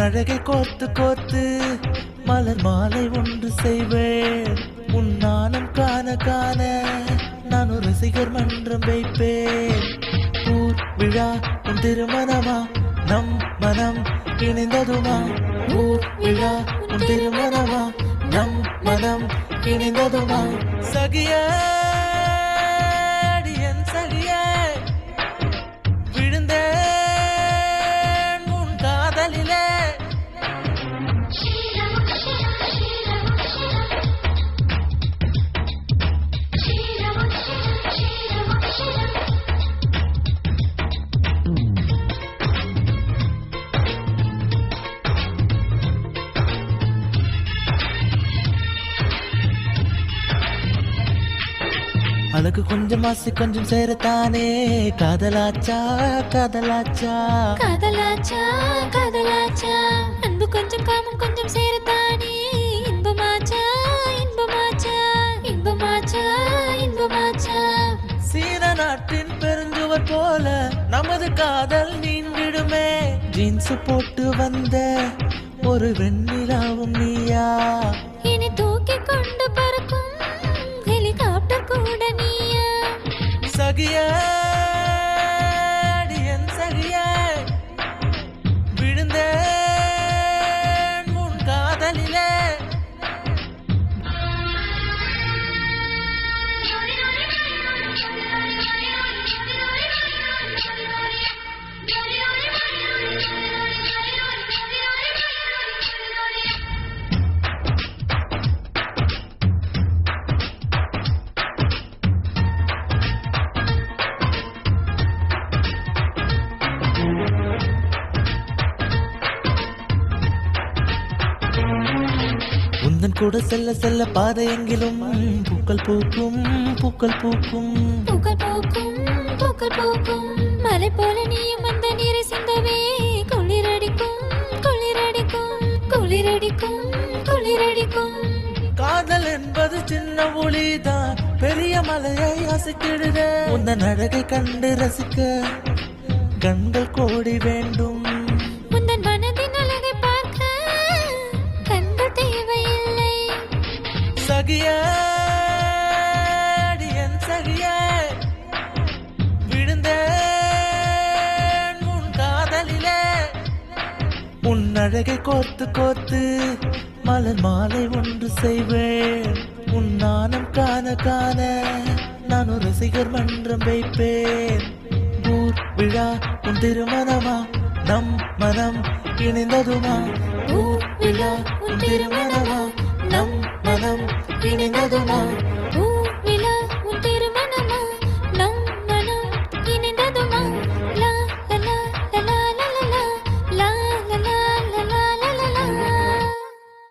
அழகை கோர்த்து கோர்த்து மலர் மாலை ஒன்று செய்வேன். உன் நாணம் காண காண நான் ஒரு ரசிகர் மன்றம் வைப்பேன். ஊர் விழா உன் திருமணமா நம் மனம் இணைந்ததுமா? ஊர் விழா உன் திருமணமா நம் மனம் இணைந்ததுமா? சகிய அழகு கொஞ்சம் ஆசை கொஞ்சம் சேரத்தானே காதலாச்சா காதலாச்சா காதலாச்சா காதலாச்சா அன்பு கொஞ்சம் காமம் கொஞ்சம் சேரத்தானே இன்பமாச்சா இன்பமாச்சா இன்பமாச்சா இன்பமாச்சா. சீன நாட்டின் பெருஞ்சுவர் போல நமது காதல் நீண்டிடுமே. ஜீன்ஸ் போட்டு வந்த ஒரு வெண்ணிலாவும் நீயா? இனி தூக்கி கொண்டு பறக்கும் ஹெலிகாப்டர் கூட நீயா? சகிய என் சகிய விழுந்த உன் காதலிலே. உந்தன் கூட செல்ல செல்ல பாதை எங்கிலும் பூக்கள் பூக்கும் பூக்கள் பூக்கும் பூக்கள் பூக்கும் பூக்கள் பூக்கும். மலை போல நீயும் அந்த நீரை சிந்தவே குளிரடிக்கும் குளிரடிக்கும் குளிரடிக்கும் குளிரடிக்கும். காதல் என்பது சின்ன ஒளிதான் பெரிய மலையை அசைத்திடுதே. உந்தன் அழகை கண்டு ரசிக்க கண்கள் கோடி வேண்டும். உந்தன் மனதின் அழகை பார்க்க கண்கள் தேவையில்லை. சகிய என் சகிய விழுந்த உன் காதலிலே. உன் அழகை கோர்த்து கோர்த்து மலர் மாலை ஒன்று செய்வேன். உன் நாணம் காண காண நான் ஒரு ரசிகர் மன்றம் வைப்பேன். ஊர் விழா உன் திருமணமா நம் மனம் இணைந்ததுமா? ஊர் விழா உன் திருமணமா நம் மனம் இணைந்ததுமா?